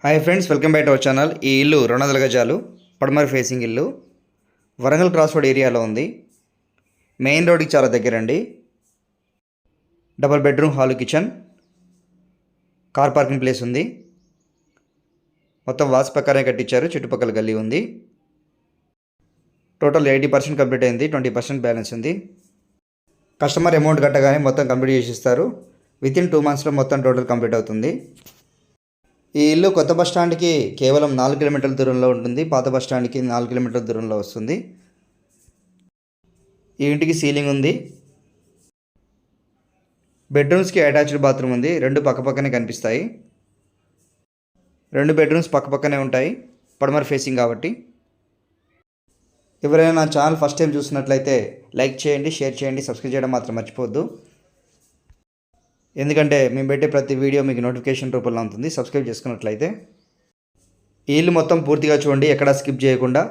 Hi friends, welcome back to our channel. ఈ ఇల్లు 200 గజాలు పడమర ఫేసింగ్ ఇల్లు వరంగల్ క్రాస్ రోడ్ ఏరియాలో ఉంది. మెయిన్ రోడ్కి చాలా దగ్గరండి. Double bedroom, hall, kitchen, car parking place ఉంది. మొత్తం వాస్తు ప్రకారం కట్టించారు. చుట్టుపక్కల గల్లీ ఉంది. టోటల్ 80% కంప్లీట్ అయింది. 20% బ్యాలెన్స్ ఉంది. కస్టమర్ అమౌంట్ కట్టగానే మొత్తం కంప్లీట్ చేసి ఇస్తారు. వితిన్ 2 monthsలో మొత్తం టోటల్ కంప్లీట్ అవుతుంది. ఈ ఇల్లు కొత్త బస్ స్టాండ్కి కేవలం 4 కిలోమీటర్ల దూరంలో ఉంటుంది. పాత బస్ స్టాండ్కి 4 కిలోమీటర్ల దూరంలో వస్తుంది. ఈ ఇంటికి సీలింగ్ ఉంది. బెడ్రూమ్స్కి అటాచ్డ్ బాత్రూమ్ ఉంది. 2 పక్కపక్కనే కనిపిస్తాయి. 2 బెడ్రూమ్స్ పక్కపక్కనే ఉంటాయి, పడమర ఫేసింగ్ కాబట్టి. ఎవరైనా నా ఛానల్ ఫస్ట్ టైం చూస్తున్నట్లయితే లైక్ చేయండి, షేర్ చేయండి, సబ్స్క్రైబ్ చేయడం మాత్రం మర్చిపోవద్దు. ఎందుకంటే మేము పెట్టే ప్రతి వీడియో మీకు నోటిఫికేషన్ రూపంలో ఉంటుంది. సబ్స్క్రైబ్ చేసుకున్నట్లయితే. ఈ ఇల్లు మొత్తం పూర్తిగా చూడండి, ఎక్కడా స్కిప్ చేయకుండా.